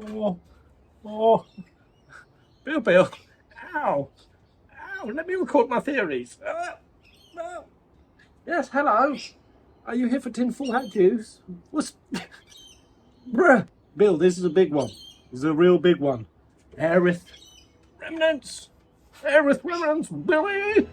Oh, oh, Bill, ow, ow, let me record my theories. Yes, hello. Are you here for tinfoil hat juice? What's... Bruh. Bill, this is a big one. This is a real big one. Aerith Remnants. Aerith Remnants, Billy.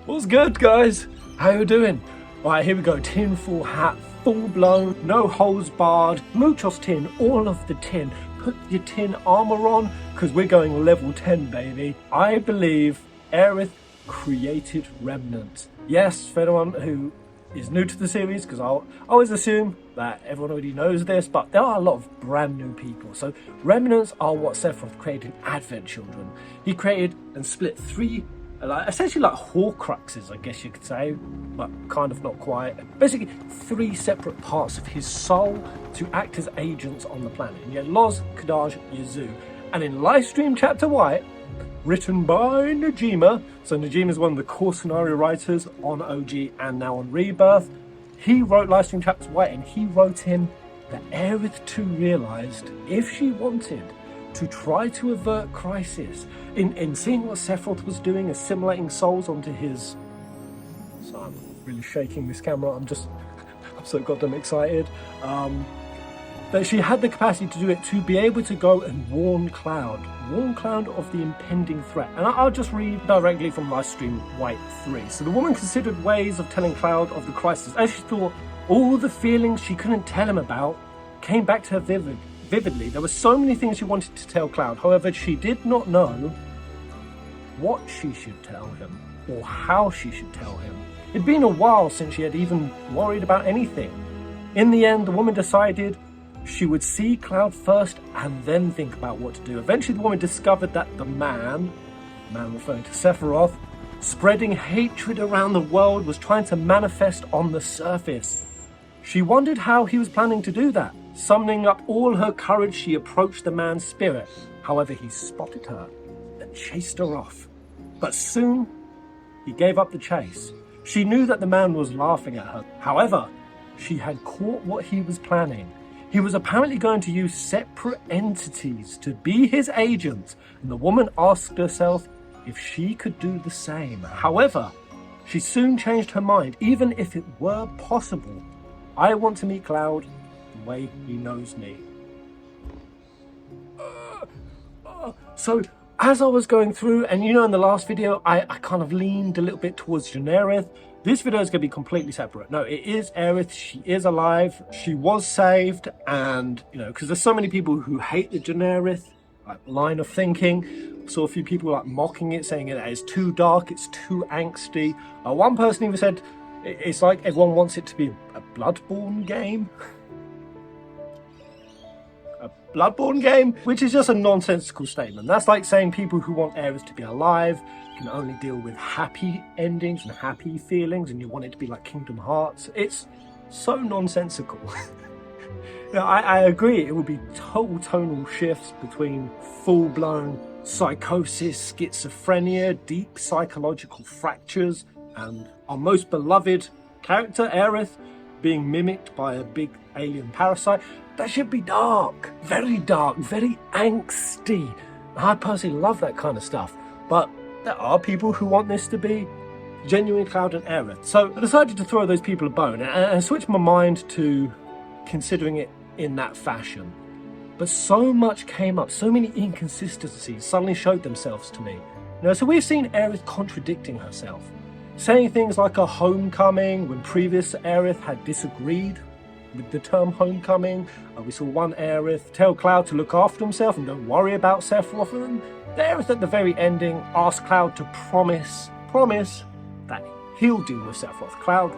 What's good, guys? How you doing? Alright, here we go. Tinfoil hat, full blown, no holes barred, muchos tin, all of the tin. Put your tin armor on, because we're going level 10, baby. I believe Aerith created Remnant. Yes, for anyone who is new to the series, because I always assume that everyone already knows this, but there are a lot of brand new people. So Remnants are what Sephiroth created in Advent Children. He created and split three, essentially like Horcruxes, I guess you could say, but kind of not quite. Basically, three separate parts of his soul to act as agents on the planet. And you had Loz, Kadaj, Yazoo. And in Livestream Chapter White, written by Najima, so Najima is one of the core scenario writers on OG and now on Rebirth. He wrote Livestream Chapter White, and he wrote in that Aerith 2 realised if she wanted to try to avert crisis, in seeing what Sephiroth was doing, assimilating souls onto his... So I'm really shaking this camera, I'm so goddamn excited. That she had the capacity to do it, to be able to go and warn Cloud of the impending threat. And I'll just read directly from Livestream White 3. So the woman considered ways of telling Cloud of the crisis, as she thought all the feelings she couldn't tell him about came back to her vividly. There were so many things she wanted to tell Cloud, however she did not know what she should tell him or how she should tell him. It'd been a while since she had even worried about anything. In the end, the woman decided she would see Cloud first and then think about what to do. Eventually the woman discovered that the man referring to Sephiroth, spreading hatred around the world, was trying to manifest on the surface. She wondered how he was planning to do that. Summoning up all her courage, she approached the man's spirit. However, he spotted her and chased her off. But soon, he gave up the chase. She knew that the man was laughing at her. However, she had caught what he was planning. He was apparently going to use separate entities to be his agent, and the woman asked herself if she could do the same. However, she soon changed her mind. Even if it were possible, I want to meet Cloud the way he knows me. So, as I was going through, and you know in the last video, I kind of leaned a little bit towards Aerith. This video is going to be completely separate. No, it is Aerith. She is alive. She was saved. And, you know, because there's so many people who hate the Aerith line of thinking. Saw a few people mocking it, saying that it's too dark, it's too angsty. One person even said it's like everyone wants it to be a Bloodborne game. Bloodborne game, which is just a nonsensical statement. That's like saying people who want Aerith to be alive can only deal with happy endings and happy feelings, and you want it to be like Kingdom Hearts. It's so nonsensical. Now, I agree, it would be total tonal shifts between full-blown psychosis, schizophrenia, deep psychological fractures, and our most beloved character, Aerith, being mimicked by a big alien parasite. That should be dark, very angsty. I personally love that kind of stuff, but there are people who want this to be genuine Cloud and Aerith. So I decided to throw those people a bone and switch my mind to considering it in that fashion. But so much came up, so many inconsistencies suddenly showed themselves to me. You know, so we've seen Aerith contradicting herself, saying things like a homecoming when previous Aerith had disagreed with the term homecoming. We saw one Aerith tell Cloud to look after himself and don't worry about Sephiroth, and the Aerith at the very ending asked Cloud to promise that he'll deal with Sephiroth. Cloud,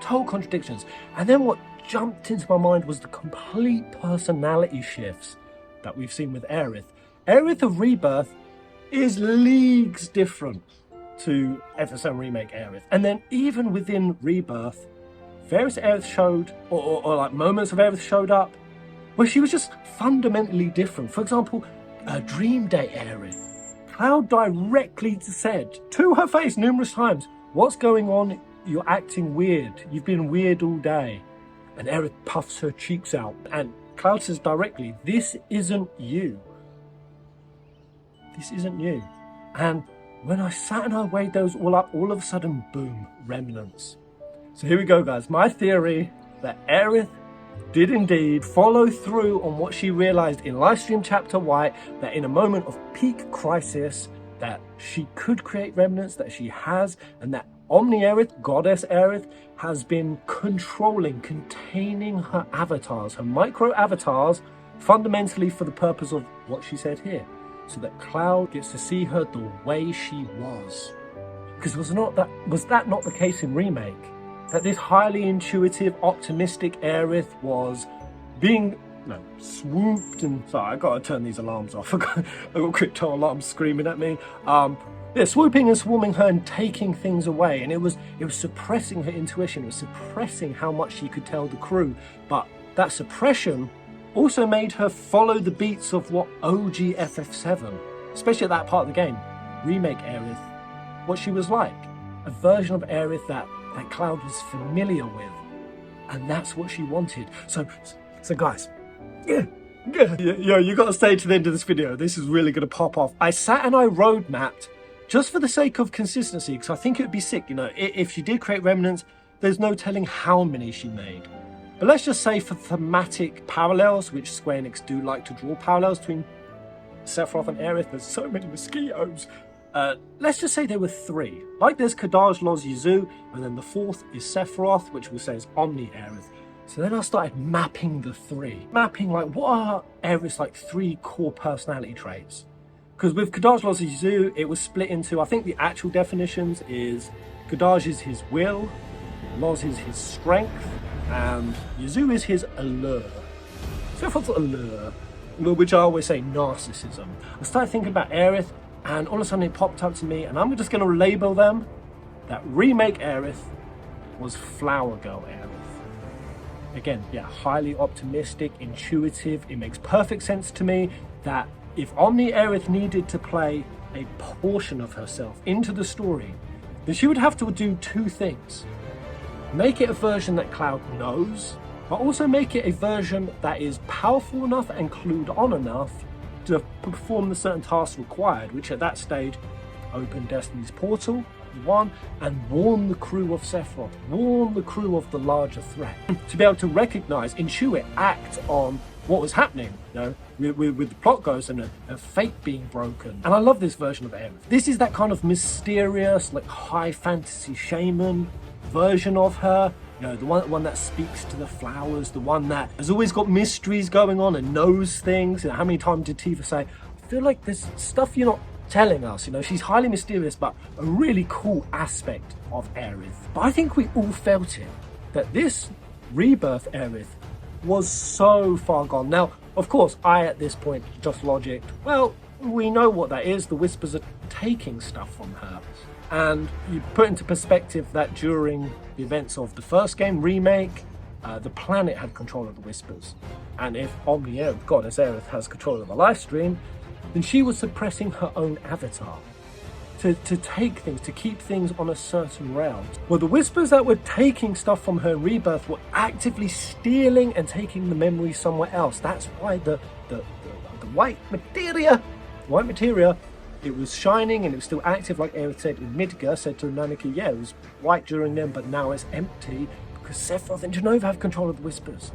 total contradictions. And then what jumped into my mind was the complete personality shifts that we've seen with Aerith. Aerith of Rebirth is leagues different to FSM Remake Aerith. And then even within Rebirth, various Aerith showed, or like moments of Aerith showed up, where she was just fundamentally different. For example, Dream Day Aerith. Cloud directly said to her face numerous times, "What's going on? You're acting weird. You've been weird all day." And Aerith puffs her cheeks out. And Cloud says directly, this isn't you. This isn't you. And when I sat and I weighed those all up, all of a sudden, boom, remnants. So here we go, guys. My theory that Aerith did indeed follow through on what she realized in Livestream Chapter White, that in a moment of peak crisis, that she could create remnants, that she has, and that Omni Aerith, Goddess Aerith, has been controlling, containing her avatars, her micro avatars, fundamentally for the purpose of what she said here, so that Cloud gets to see her the way she was. Because was that not the case in Remake? That this highly intuitive, optimistic Aerith was being swooped and... Sorry, I gotta turn these alarms off. I got crypto alarms screaming at me. Yeah, swooping and swarming her and taking things away, and it was suppressing her intuition. It was suppressing how much she could tell the crew. But that suppression also made her follow the beats of what OG FF7, especially at that part of the game, Remake Aerith, what she was like. A version of Aerith that Cloud was familiar with, and that's what she wanted. So guys, you got to stay to the end of this video. This is really going to pop off. I sat and I road mapped just for the sake of consistency, because I think it would be sick, if she did create remnants, there's no telling how many she made. But let's just say for thematic parallels, which Square Enix do like to draw parallels between Sephiroth and Aerith, there's so many mosquitoes. Let's just say there were 3. Like there's Kadaj, Loz, Yuzu, and then the 4th is Sephiroth, which we'll say is Omni Aerith. So then I started mapping the 3. Mapping like, what are Aerith's like 3 core personality traits? Because with Kadaj, Loz, Yuzu, it was split into, I think the actual definitions is, Kadaj is his will, Loz is his strength, and Yuzu is his allure. Sephiroth's allure, which I always say narcissism. I started thinking about Aerith, and all of a sudden it popped up to me, and I'm just going to label them that Remake Aerith was Flower Girl Aerith. Again, yeah, highly optimistic, intuitive. It makes perfect sense to me that if Omni Aerith needed to play a portion of herself into the story, then she would have to do 2 things. Make it a version that Cloud knows, but also make it a version that is powerful enough and clued on enough to perform the certain tasks required, which at that stage, open Destiny's portal, 1, and warn the crew of Sephiroth, warn the crew of the larger threat. To be able to recognize, intuit, act on what was happening, with the plot ghosts and a fate being broken. And I love this version of Aerith. This is that kind of mysterious, like high fantasy shaman version of her. The one that speaks to the flowers, the one that has always got mysteries going on and knows things. How many times did Tifa say, I feel like there's stuff you're not telling us? She's highly mysterious, but a really cool aspect of Aerith. But I think we all felt it, that this Rebirth Aerith was so far gone. Now, of course, I at this point just logicked, well, we know what that is. The Whispers are taking stuff from her. And you put into perspective that during the events of the first game, Remake, the planet had control of the Whispers. And if Omni Aerith, Goddess Aerith, has control of the live stream, then she was suppressing her own avatar to take things, to keep things on a certain rail. Well, the Whispers that were taking stuff from her Rebirth were actively stealing and taking the memory somewhere else. That's why the white materia, it was shining and it was still active, like Aerith said in Midgar, said to Nanaki, yeah, it was white during them, but now it's empty because Sephiroth and Jenova have control of the Whispers.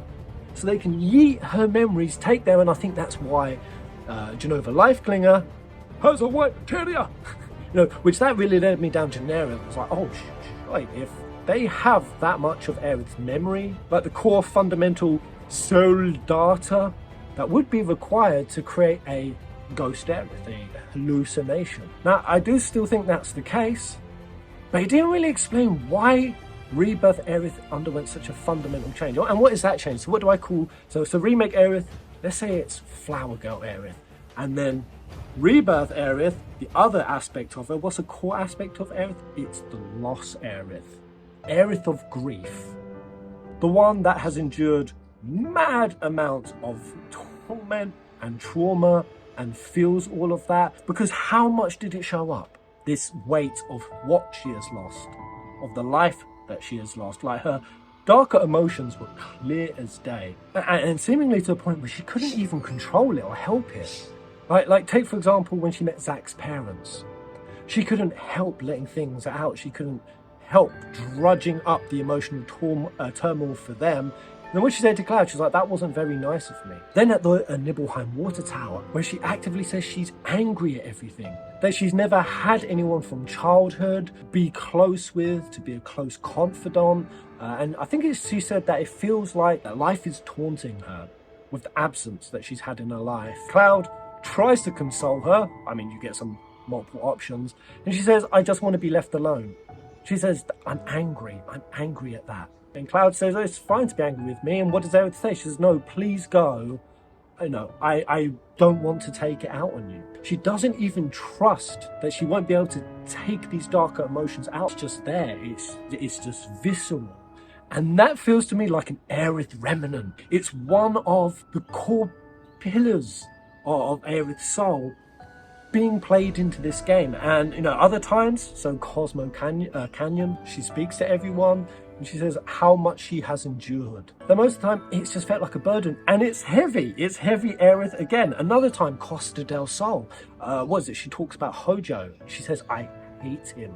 So they can yeet her memories, take them, and I think that's why Jenova Lifeklinger has a white materia. Which that really led me down generic. It was like, oh, shit, if they have that much of Aerith's memory, like the core fundamental soul data that would be required to create a ghost Aerith, a hallucination. Now, I do still think that's the case, but he didn't really explain why Rebirth Aerith underwent such a fundamental change. And what is that change? So what do I call, so Remake Aerith, let's say it's Flower Girl Aerith, and then Rebirth Aerith, the other aspect of her, what's a core aspect of Aerith? It's the Loss Aerith. Aerith of grief. The one that has endured mad amounts of torment and trauma and feels all of that. Because how much did it show up? This weight of what she has lost, of the life that she has lost, like her darker emotions were clear as day, and seemingly to the point where she couldn't even control it or help it. Like take for example when she met Zack's parents. She couldn't help letting things out. She couldn't help drudging up the emotional turmoil for them. And when she said to Cloud, she's like, that wasn't very nice of me. Then at the Nibelheim water tower, where she actively says she's angry at everything, that she's never had anyone from childhood be close with, to be a close confidant. And I think she said that it feels like that life is taunting her with the absence that she's had in her life. Cloud tries to console her. I mean, you get some multiple options. And she says, I just want to be left alone. She says, I'm angry at that. And Cloud says, oh, it's fine to be angry with me. And what does Aerith say? She says, no, please go. I don't want to take it out on you. She doesn't even trust that she won't be able to take these darker emotions out. It's just there. It's just visceral. And that feels to me like an Aerith Remnant. It's one of the core pillars of Aerith's soul being played into this game. And other times, so Cosmo Canyon, she speaks to everyone and she says how much she has endured. But most of the time it's just felt like a burden, and it's heavy Aerith again. Another time, Costa del Sol, what is it, she talks about Hojo. She says, I hate him.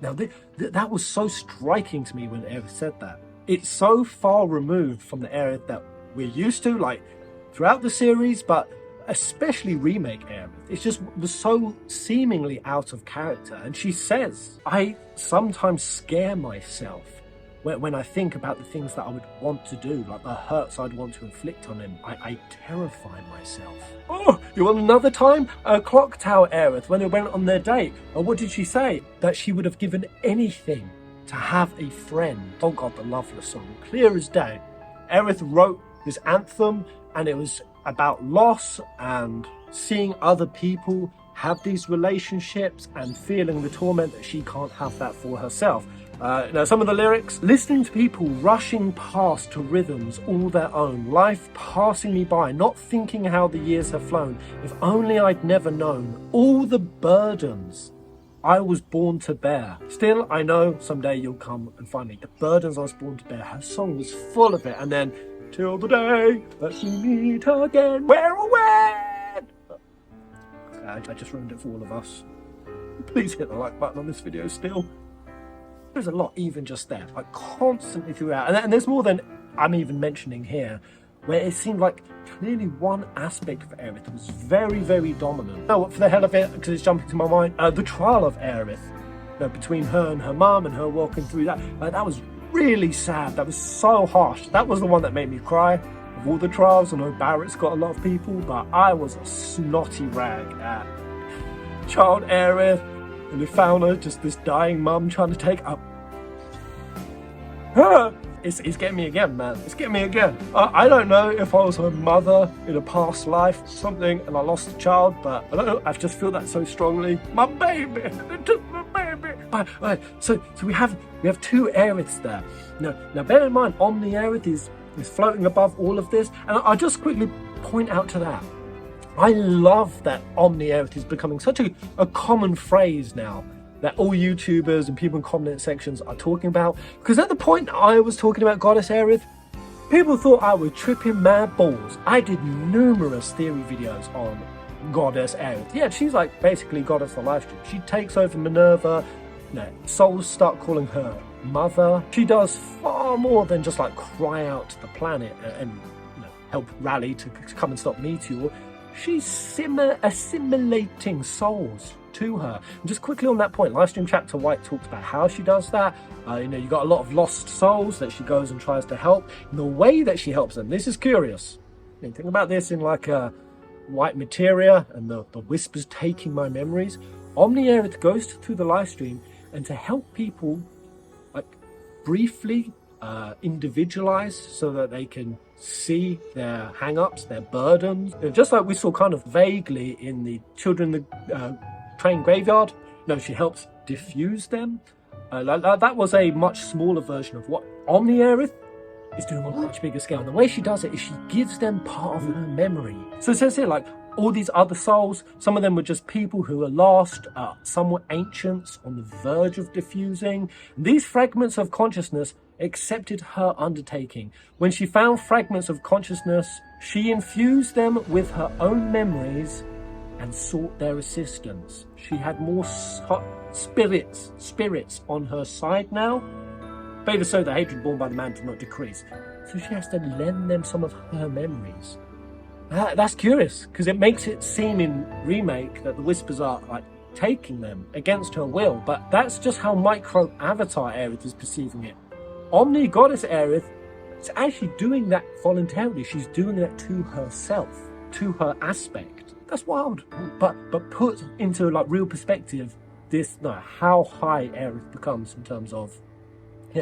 Now that was so striking to me when Aerith said that. It's so far removed from the Aerith that we're used to, like throughout the series, but especially Remake Aerith. It just was so seemingly out of character. And she says, I sometimes scare myself when I think about the things that I would want to do, like the hurts I'd want to inflict on him. I terrify myself. Oh, you want another time? Clock Tower Aerith, when they went on their date. What did she say? That she would have given anything to have a friend. Oh God, the Loveless song, clear as day. Aerith wrote this anthem, and it was about loss and seeing other people have these relationships and feeling the torment that she can't have that for herself. Now, some of the lyrics: listening to people rushing past to rhythms all their own, life passing me by, not thinking how the years have flown. If only I'd never known all the burdens I was born to bear. Still, I know someday you'll come and find me. The burdens I was born to bear. Her song was full of it. And then, till the day that we meet again, where or when? I just ruined it for all of us. Please hit the like button on this video still. There's a lot even just there, like constantly throughout. And there's more than I'm even mentioning here, where it seemed like clearly one aspect of Aerith was very, very dominant. Now, for the hell of it, because it's jumping to my mind, the trial of Aerith, between her and her mum and her walking through that, that was really sad. That was so harsh. That was the one that made me cry. Of all the trials, I know Barrett's got a lot of people, but I was a snotty rag at child Aerith, and we found her, just this dying mum trying to take up. It's getting me again, man. It's getting me again. I don't know if I was her mother in a past life or something and I lost a child, but I don't know. I just feel that so strongly. My baby! They took my baby! Right, so we have two Aeriths there. Now bear in mind, Omni Aerith is floating above all of this, and I'll just quickly point out to that. I love that Omni Aerith is becoming such a common phrase now that all YouTubers and people in comment sections are talking about. Because at the point I was talking about Goddess Aerith, people thought I was tripping mad balls. I did numerous theory videos on Goddess Aerith. Yeah, she's like basically Goddess the live stream. She takes over Minerva. Souls start calling her mother. She does far more than just like cry out to the planet and help rally to come and stop Meteor. She's assimilating souls to her. And just quickly on that point, Livestream Chapter White talks about how she does that. You got a lot of lost souls that she goes and tries to help. And the way that she helps them, this is curious. Think about this in like a white materia and the whispers taking my memories. Omni Aerith goes through the live stream, and to help people like briefly individualize so that they can see their hang-ups, their burdens, just like we saw kind of vaguely in the Children in the Train Graveyard. She helps diffuse them. That was a much smaller version of what Omni Aerith is doing on a much bigger scale. And the way she does it is she gives them part of her memory. So it says here, like, all these other souls, some of them were just people who were lost, some were ancients on the verge of diffusing. And these fragments of consciousness accepted her undertaking. When she found fragments of consciousness, she infused them with her own memories and sought their assistance. She had more spirits on her side now. Better so the hatred born by the man did not decrease. So she has to lend them some of her memories. That's curious, because it makes it seem in Remake that the Whispers are like taking them against her will, but that's just how micro Avatar Aerith is perceiving it. Omni Goddess Aerith is actually doing that voluntarily. She's doing that to herself, to her aspect. That's wild. But put into like real perspective, how high Aerith becomes in terms of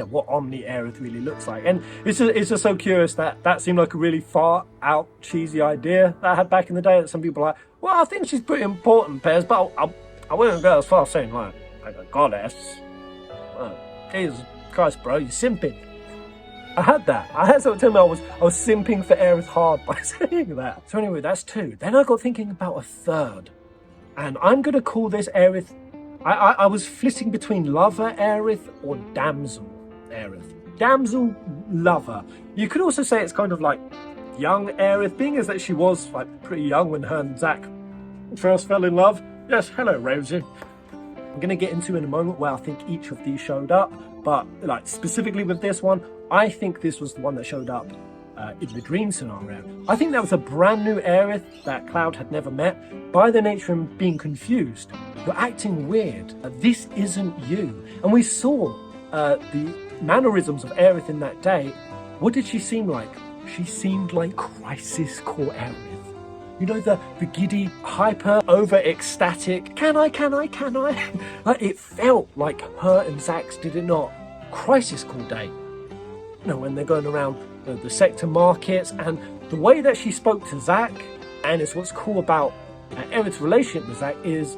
what Omni Aerith really looks like. And it's just so curious that seemed like a really far out cheesy idea that I had back in the day, that some people are like, well, I think she's pretty important, Pez, but I wouldn't go as far as saying like a goddess. Jesus Christ, bro, you're simping. I had someone tell me I was simping for Aerith hard by saying that. So anyway, that's two. Then I got thinking about a third, and I'm gonna call this Aerith. I was flitting between Lover Aerith or Damsel Aerith. Damsel Lover. You could also say it's kind of like young Aerith, being as that she was like pretty young when her and Zack first fell in love. Yes, hello Rosie. I'm going to get into in a moment where I think each of these showed up, but like specifically with this one, I think this was the one that showed up in the dream scenario. I think that was a brand new Aerith that Cloud had never met. By the nature of being confused, you're acting weird. This isn't you. And we saw the mannerisms of Aerith in that day. What did she seem like? She seemed like Crisis Core Aerith. You know, the giddy, hyper, over ecstatic, can I? Like, it felt like her and Zack's, did it not? Crisis Core Day. You know, when they're going around the sector markets, and the way that she spoke to Zack, and it's what's cool about Aerith's relationship with Zack, is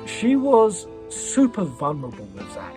she was super vulnerable with Zack.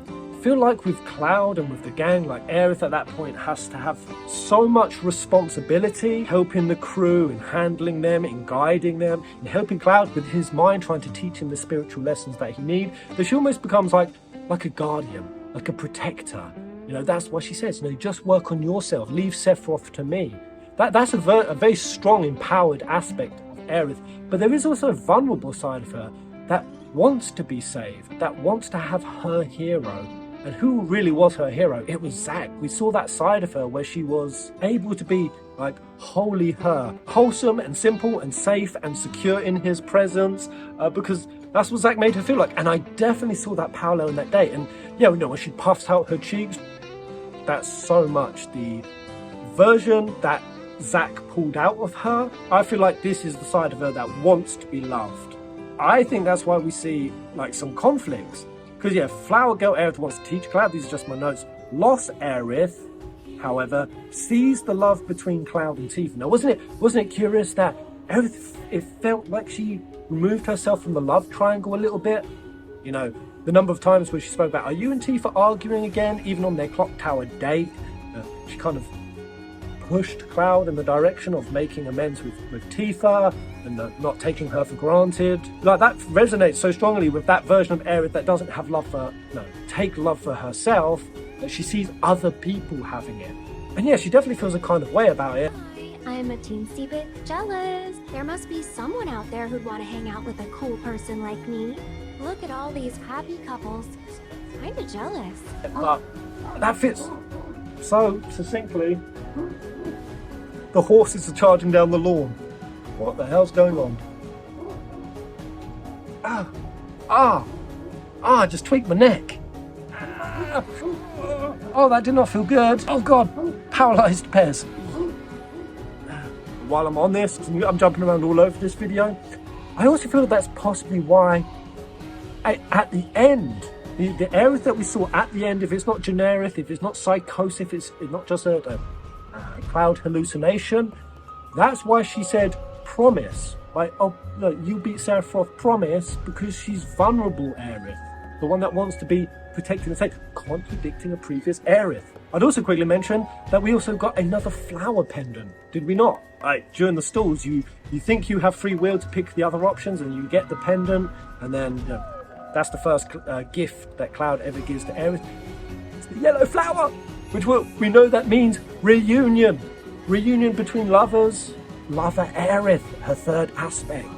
I feel like with Cloud and with the gang, like Aerith at that point has to have so much responsibility, helping the crew and handling them and guiding them and helping Cloud with his mind, trying to teach him the spiritual lessons that he needs, that she almost becomes like a guardian, like a protector. You know, that's what she says, you know, just work on yourself, leave Sephiroth to me. That's a very strong, empowered aspect of Aerith, but there is also a vulnerable side of her that wants to be saved, that wants to have her hero. And who really was her hero? It was Zack. We saw that side of her where she was able to be like wholly her, wholesome and simple and safe and secure in his presence, because that's what Zack made her feel like. And I definitely saw that parallel in that day. And yeah, you know, when she puffs out her cheeks, that's so much the version that Zack pulled out of her. I feel like this is the side of her that wants to be loved. I think that's why we see like some conflicts. Because yeah, Flower Girl Aerith wants to teach Cloud, these are just my notes. Loss Aerith, however, sees the love between Cloud and Tifa. Now wasn't it curious that Aerith, it felt like she removed herself from the love triangle a little bit? You know, the number of times where she spoke about, are you and Tifa arguing again, even on their clock tower date? She kind of pushed Cloud in the direction of making amends with Tifa and not taking her for granted. Like, that resonates so strongly with that version of Aerith that doesn't have take love for herself, that she sees other people having it. And yeah, she definitely feels a kind of way about it. I'm a teensy bit jealous. There must be someone out there who'd want to hang out with a cool person like me. Look at all these happy couples. Kinda jealous. But that fits so succinctly. The horses are charging down the lawn. What the hell's going on? I just tweaked my neck. Oh, that did not feel good. Oh God, paralysed Pez. While I'm on this, I'm jumping around all over this video, I also feel that's possibly why at the end, the Aerith that we saw at the end, if it's not Generith, if it's not Psychosis, if it's not just a Cloud hallucination, that's why she said promise. Like, oh no, you beat Sephiroth, promise, because she's vulnerable Aerith, the one that wants to be protected and safe, contradicting a previous Aerith. I'd also quickly mention that we also got another flower pendant, did we not? Like, during the stalls, you think you have free will to pick the other options, and you get the pendant, and then that's the first gift that Cloud ever gives to Aerith. the yellow flower, which we know that means reunion. Reunion between lovers. Lover Aerith, her third aspect.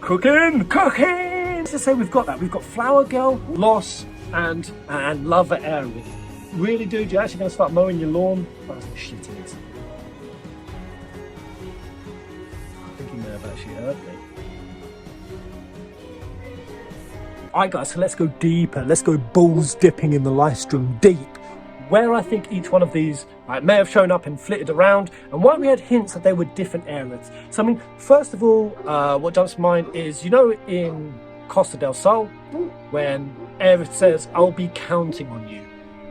Cooking! Let's just say we've got that. We've got Flower Girl, Loss, and Lover Aerith. Really, dude, you're actually going to start mowing your lawn? That's the shit it is. I think he may have actually heard me. Alright guys, so let's go deeper. Let's go balls dipping in the live stream deep. Where I think each one of these may have shown up and flitted around, and why we had hints that they were different Aeriths. So I mean, first of all, what jumps to mind is, you know, in Costa del Sol, when Aerith says, "I'll be counting on you,"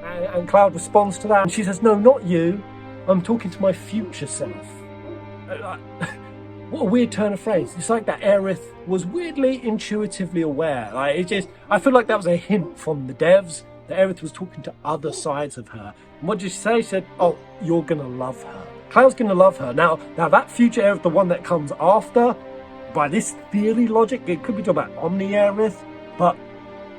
and Cloud responds to that, and she says, "No, not you. I'm talking to my future self." What a weird turn of phrase. It's like that Aerith was weirdly intuitively aware. I feel like that was a hint from the devs that Aerith was talking to other sides of her. And what did she say? She said, "Oh, you're gonna love her. Cloud's gonna love her." Now that future Aerith, the one that comes after, by this theory logic, it could be talking about Omni Aerith, but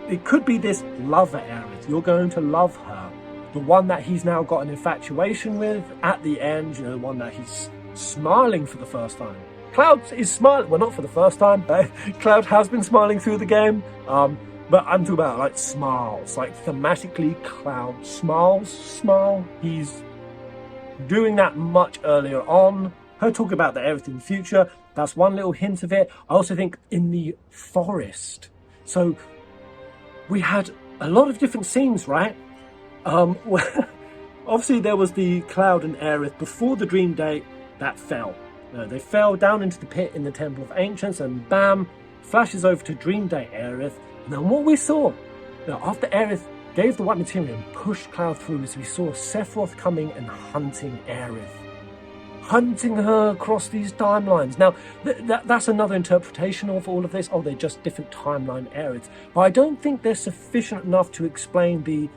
it could be this Lover Aerith. You're going to love her. The one that he's now got an infatuation with at the end, you know, the one that he's smiling for the first time. Cloud is smiling, well, not for the first time, but Cloud has been smiling through the game. But I'm talking about like smiles, like thematically Cloud smile. He's doing that much earlier on. Her talking about the Aerith in the future, that's one little hint of it. I also think in the forest. So we had a lot of different scenes, right? Obviously there was the Cloud and Aerith before the dream date that fell. They fell down into the pit in the Temple of Ancients, and bam, flashes over to Dream Day Aerith. And then what we saw, after Aerith gave the white material and pushed Cloud through, is we saw Sephiroth coming and hunting Aerith. Hunting her across these timelines. Now, that's another interpretation of all of this. Oh, they're just different timeline Aeriths. But I don't think they're sufficient enough to explain the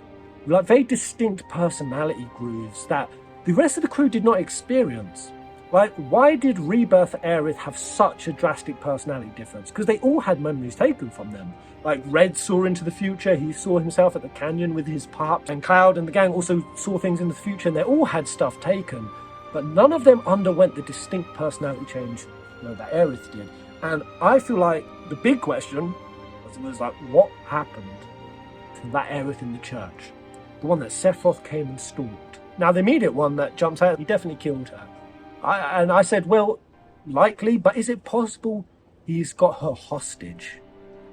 very distinct personality grooves that the rest of the crew did not experience. Like, why did Rebirth Aerith have such a drastic personality difference? Because they all had memories taken from them. Like, Red saw into the future, he saw himself at the canyon with his pup, and Cloud and the gang also saw things in the future, and they all had stuff taken. But none of them underwent the distinct personality change, that Aerith did. And I feel like the big question was like, what happened to that Aerith in the church? The one that Sephiroth came and stalked. Now, the immediate one that jumps out, he definitely killed her. I said, well, likely, but is it possible he's got her hostage?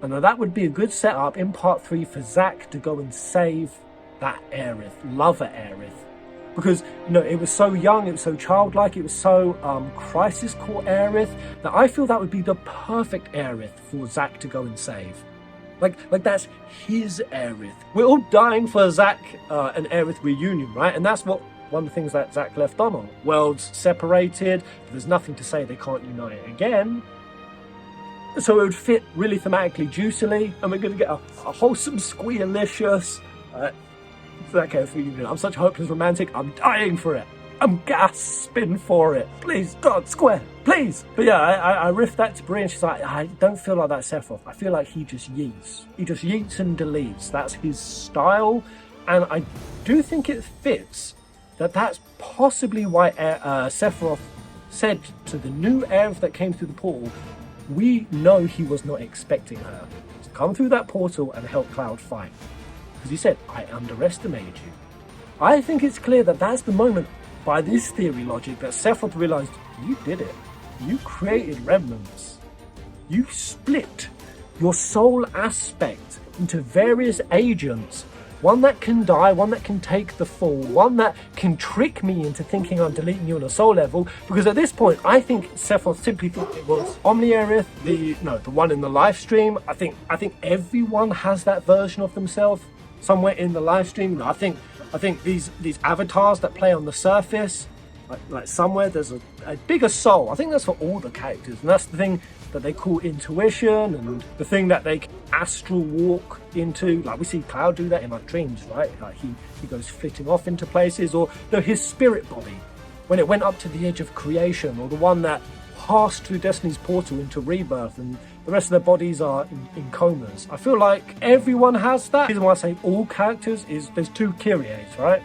And that would be a good setup in part 3 for Zack to go and save that Aerith, Lover Aerith. Because, it was so young, it was so childlike, it was so crisis core Aerith, that I feel that would be the perfect Aerith for Zack to go and save. Like that's his Aerith. We're all dying for Zack and Aerith reunion, right? And that's one of the things that Zack left on. Worlds separated, there's nothing to say they can't unite again. So it would fit really thematically juicily, and we're going to get a wholesome, squealicious Zack Aerith reunion. I'm such a hopeless romantic, I'm dying for it. I'm gasping for it. Please, God, Square, please. But yeah, I riffed that to Brie, and she's like, I don't feel like that Sephiroth. I feel like he just yeets. He just yeets and deletes. That's his style, and I do think it fits. That's possibly why Sephiroth said to the new Aerith that came through the portal, we know he was not expecting her to come through that portal and help Cloud fight. Because he said, I underestimated you. I think it's clear that that's the moment, by this theory logic, that Sephiroth realized, you did it. You created remnants. You split your soul aspect into various agents. One that can die, one that can take the fall, one that can trick me into thinking I'm deleting you on a soul level. Because at this point, I think Sephiroth simply thought it was Omni Aerith, the one in the live stream. I think everyone has that version of themselves somewhere in the live stream. I think these avatars that play on the surface, like somewhere there's a bigger soul. I think that's for all the characters, and that's the thing that they call intuition, and the thing that they can astral walk into. Like we see Cloud do that in like dreams, right? Like he goes flitting off into places, or his spirit body when it went up to the edge of creation, or the one that passed through Destiny's portal into Rebirth, and the rest of their bodies are in comas. I feel like everyone has that. The reason why I say all characters is there's 2 Kyries, right?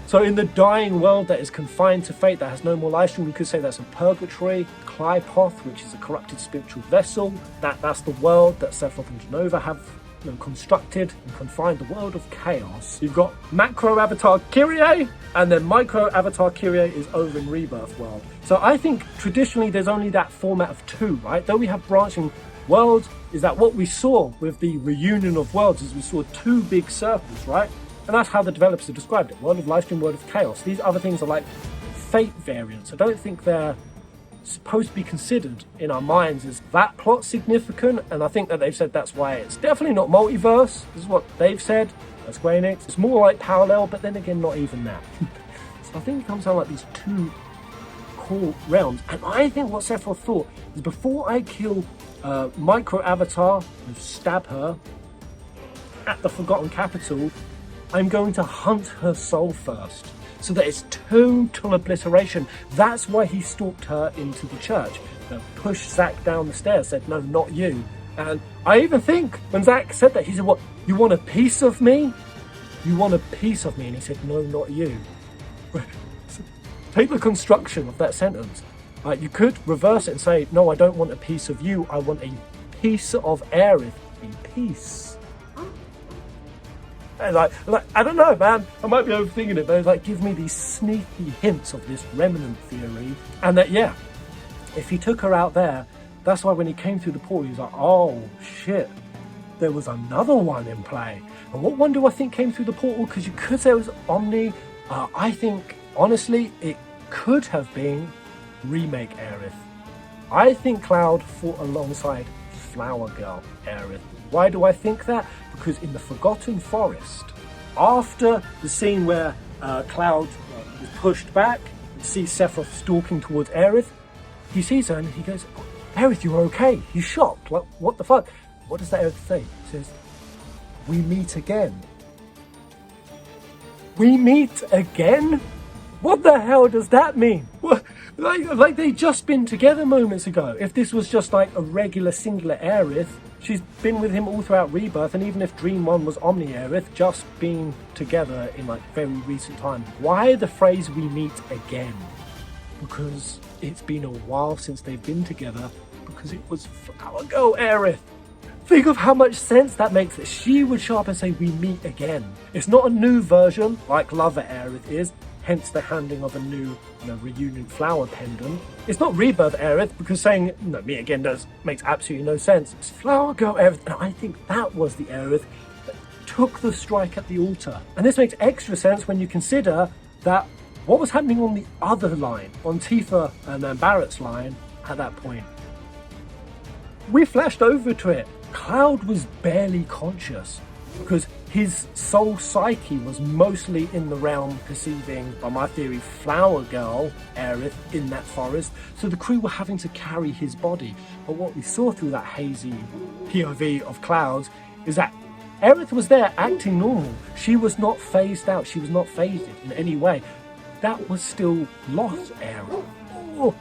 So in the dying world that is confined to fate, that has no more life stream, we could say that's a purgatory. Klipoth, which is a corrupted spiritual vessel, that's the world that Sephiroth and Genova have constructed and confined, the world of chaos. You've got macro avatar Kyrie, and then micro avatar Kyrie is over in Rebirth world. So I think traditionally there's only that format of 2, right? Though we have branching worlds, is that what we saw with the reunion of worlds is we saw 2 big circles, right? And that's how the developers have described it. World of Livestream, World of Chaos. These other things are like fate variants. I don't think they're supposed to be considered in our minds as that plot significant. And I think that they've said that's why it's definitely not multiverse. This is what they've said. That's Square Enix. It's more like parallel, but then again, not even that. So I think it comes down like these 2 core realms. And I think what Sephiroth thought is before I kill Micro Avatar and stab her at the Forgotten Capital, I'm going to hunt her soul first, so that it's total obliteration. That's why he stalked her into the church, pushed Zack down the stairs, said, no, not you. And I even think when Zack said that, he said, what, you want a piece of me? You want a piece of me? And he said, no, not you. Take the construction of that sentence. You could reverse it and say, no, I don't want a piece of you. I want a piece of Aerith. A piece. Like, I don't know, man. I might be overthinking it, but it's like, give me these sneaky hints of this remnant theory. And that, yeah, if he took her out there, that's why when he came through the portal, he was like, oh, shit, there was another one in play. And what one do I think came through the portal? Because you could say it was Omni. I think, honestly, it could have been Remake Aerith. I think Cloud fought alongside Flower Girl Aerith. Why do I think that? Because in the Forgotten Forest, after the scene where Cloud was pushed back, and sees Sephiroth stalking towards Aerith, he sees her and he goes, Aerith, you're okay. He's shocked. Like, what the fuck? What does that Aerith say? He says, we meet again. We meet again? What the hell does that mean? What? Like they just been together moments ago. If this was just like a regular singular Aerith, she's been with him all throughout Rebirth, and even if Dream 1 was Omni Aerith, just being together in like very recent time. Why the phrase we meet again? Because it's been a while since they've been together, because it was Flower Girl Aerith. Think of how much sense that makes, that she would show up and say we meet again. It's not a new version like Lover Aerith is, hence the handing of a new reunion flower pendant. It's not Rebirth Aerith, because saying meet again makes absolutely no sense. It's Flower Girl Aerith, and I think that was the Aerith that took the strike at the altar. And this makes extra sense when you consider that what was happening on the other line, on Tifa and then Barrett's line at that point. We flashed over to it. Cloud was barely conscious, because his soul psyche was mostly in the realm perceiving, by my theory, Flower Girl Aerith in that forest. So the crew were having to carry his body. But what we saw through that hazy POV of Cloud is that Aerith was there acting normal. She was not phased out. She was not phased in any way. That was still lost Aerith.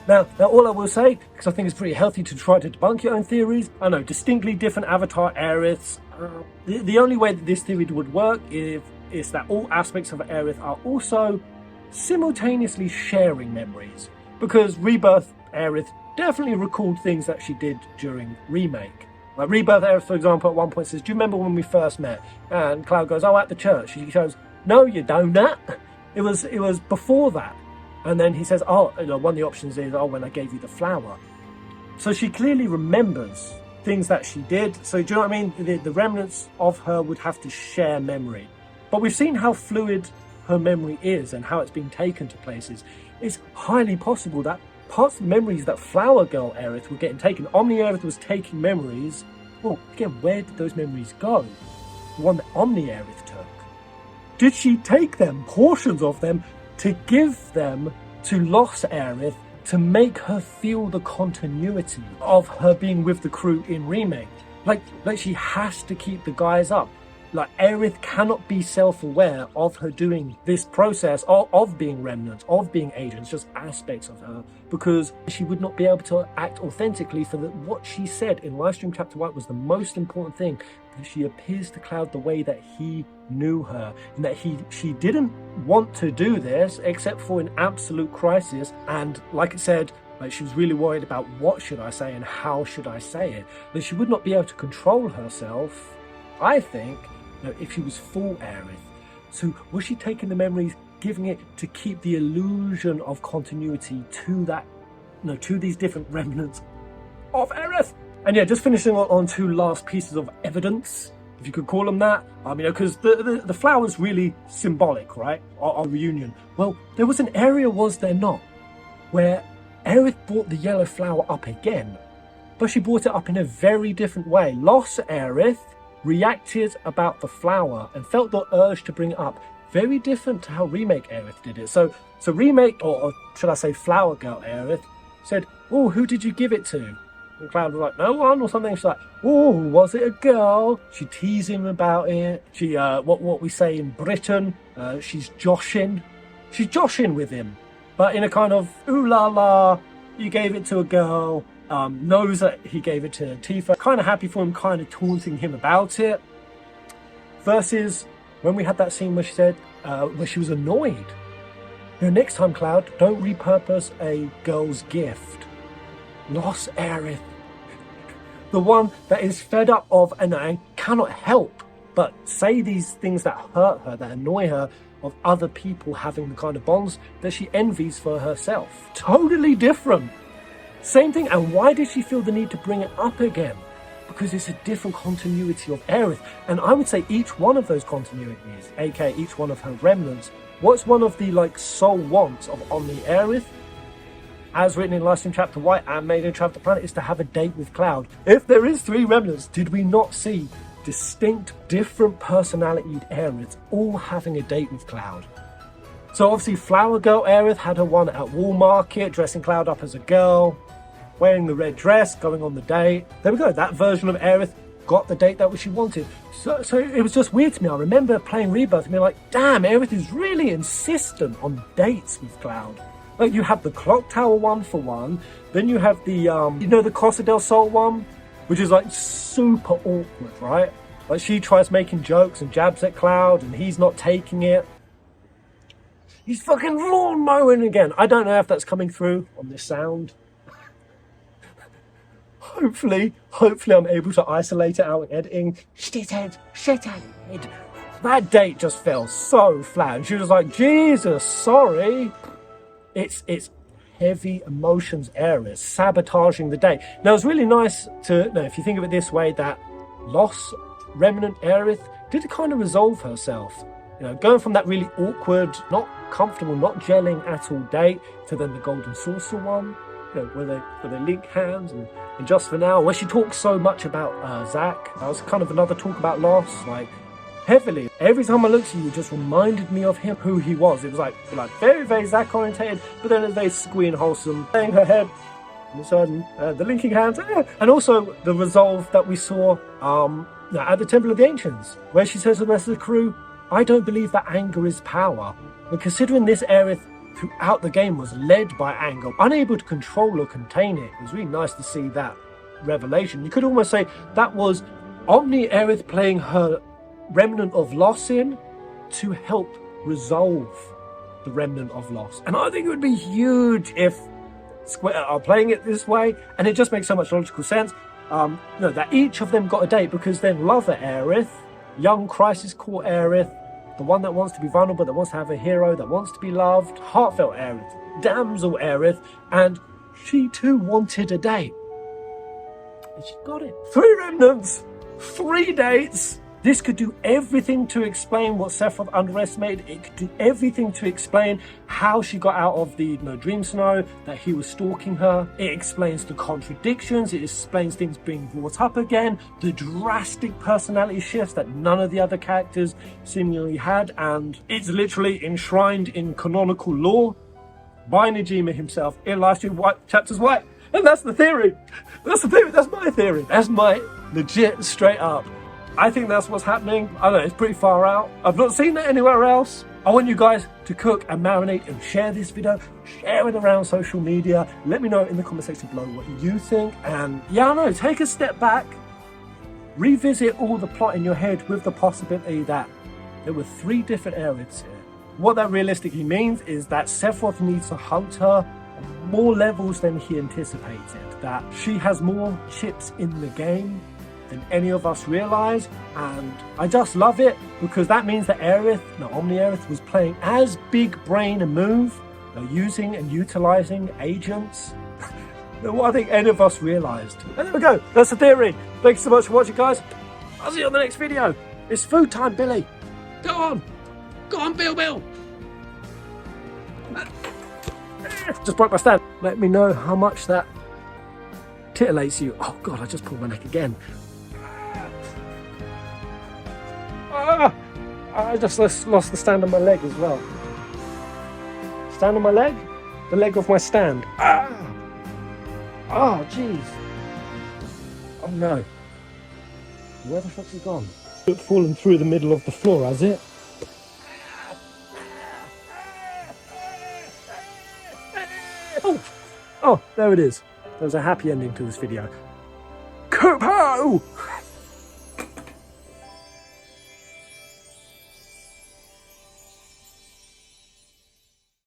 Now, all I will say, because I think it's pretty healthy to try to debunk your own theories, I know, distinctly different avatar Aeriths. The only way that this theory would work is that all aspects of Aerith are also simultaneously sharing memories. Because Rebirth Aerith definitely recalled things that she did during Remake. Like Rebirth Aerith, for example, at one point says, do you remember when we first met? And Cloud goes, oh, at the church. She goes, no, you don't. It was before that. And then he says, oh, one of the options is, oh, when I gave you the flower. So she clearly remembers things that she did. So do you know what I mean? The remnants of her would have to share memory. But we've seen how fluid her memory is and how it's been taken to places. It's highly possible that parts of the memories that Flower Girl Aerith were getting taken, Omni Aerith was taking memories. Well, again, where did those memories go? The one that Omni Aerith took. Did she take them, portions of them, to give them to Lost Aerith to make her feel the continuity of her being with the crew in Remake? Like she has to keep the guys up. Like, Aerith cannot be self-aware of her doing this process of being remnants, of being agents, just aspects of her, because she would not be able to act authentically for what she said in Livestream Chapter 1 was the most important thing, that she appears to Cloud the way that he knew her, and that she didn't want to do this except for an absolute crisis. And like I said, like, she was really worried about what should I say and how should I say it. That she would not be able to control herself, I think, if she was full Aerith. So was she taking the memories, giving it to keep the illusion of continuity to that, to these different remnants of Aerith? And yeah, just finishing on two last pieces of evidence, if you could call them that. Because the flower's really symbolic, right? Our reunion. Well, there was an area, was there not, where Aerith brought the yellow flower up again, but she brought it up in a very different way. Lover Aerith reacted about the flower and felt the urge to bring it up, very different to how Remake Aerith did it. So Remake, or should I say Flower Girl Aerith, said, "Oh, who did you give it to?" And Cloud was like, "No one," or something. She's like, "Oh, was it a girl?" She teased him about it. She, what we say in Britain, she's joshing with him, but in a kind of ooh la la, you gave it to a girl. Knows that he gave it to Tifa, kind of happy for him, kind of taunting him about it. Versus when we had that scene where she said, where she was annoyed. Next time, Cloud, don't repurpose a girl's gift. Lover Aerith, the one that is fed up of and cannot help but say these things that hurt her, that annoy her, of other people having the kind of bonds that she envies for herself. Totally different. Same thing, and why did she feel the need to bring it up again? Because it's a different continuity of Aerith, and I would say each one of those continuities, aka each one of her remnants, what's one of the soul wants of Omni Aerith, as written in Livestream Chapter White and Made in Travel the Planet, is to have a date with Cloud. If there is 3 remnants, did we not see distinct, different personality Aeriths all having a date with Cloud? So obviously Flower Girl Aerith had her one at Wall Market, dressing Cloud up as a girl, wearing the red dress, going on the date. There we go, that version of Aerith got the date that she wanted. So it was just weird to me. I remember playing Rebirth and being like, damn, Aerith is really insistent on dates with Cloud. Like, you have the Clock Tower one for one, then you have the, the Costa del Sol one, which is super awkward, right? Like, she tries making jokes and jabs at Cloud and he's not taking it. He's fucking lawn mowing again. I don't know if that's coming through on this sound. Hopefully I'm able to isolate it out in editing. Shithead. That date just fell so flat. And she was like, Jesus, sorry. It's heavy emotions Aerith sabotaging the date. Now, it's really nice to, if you think of it this way, that Loss Remnant Aerith did kind of resolve herself. Going from that really awkward, not comfortable, not gelling at all date, to then the Golden Saucer one, where they link hands, and Just For Now, where she talks so much about Zack. That was kind of another talk about loss, heavily. Every time I looked at you, it just reminded me of him, who he was. It was very, very Zack orientated, but then it's very squee and wholesome, laying her head, and sudden, the linking hands, and also the resolve that we saw at the Temple of the Ancients, where she says to the rest of the crew, I don't believe that anger is power. And considering this Aerith throughout the game was led by anger, unable to control or contain it, it was really nice to see that revelation. You could almost say that was Omni Aerith playing her Remnant of Loss in to help resolve the Remnant of Loss. And I think it would be huge if Square are playing it this way, and it just makes so much logical sense. That each of them got a date, because then Lover Aerith, young crisis core Aerith, the one that wants to be vulnerable, that wants to have a hero, that wants to be loved, heartfelt Aerith, damsel Aerith, and she too wanted a date. And she got it. 3 remnants, 3 dates. This could do everything to explain what Sephiroth underestimated. It could do everything to explain how she got out of the dream scenario, that he was stalking her. It explains the contradictions. It explains things being brought up again, the drastic personality shifts that none of the other characters seemingly had, and it's literally enshrined in canonical lore by Najima himself in Livestream Chapters White. And that's the theory. That's my theory. That's my legit, straight up I think that's what's happening. I don't know, it's pretty far out. I've not seen that anywhere else. I want you guys to cook and marinate and share this video. Share it around social media. Let me know in the comment section below what you think. And yeah, I know, take a step back. Revisit all the plot in your head with the possibility that there were 3 different Aeriths here. What that realistically means is that Sephiroth needs to hunt her on more levels than he anticipated. That she has more chips in the game than any of us realise, and I just love it because that means that Aerith, no, Omni Aerith, was playing as big brain a move, using and utilising agents than what I think any of us realised. And there we go, that's the theory. Thanks so much for watching, guys. I'll see you on the next video. It's food time, Billy. Go on, Bill. Just broke my stand. Let me know how much that titillates you. Oh God, I just pulled my neck again. I just lost the stand on my leg as well. Stand on my leg? The leg of my stand. Oh, jeez. Oh no. Where the fuck's it gone? It's fallen through the middle of the floor, has it? Oh, there it is. There's a happy ending to this video. Kapow!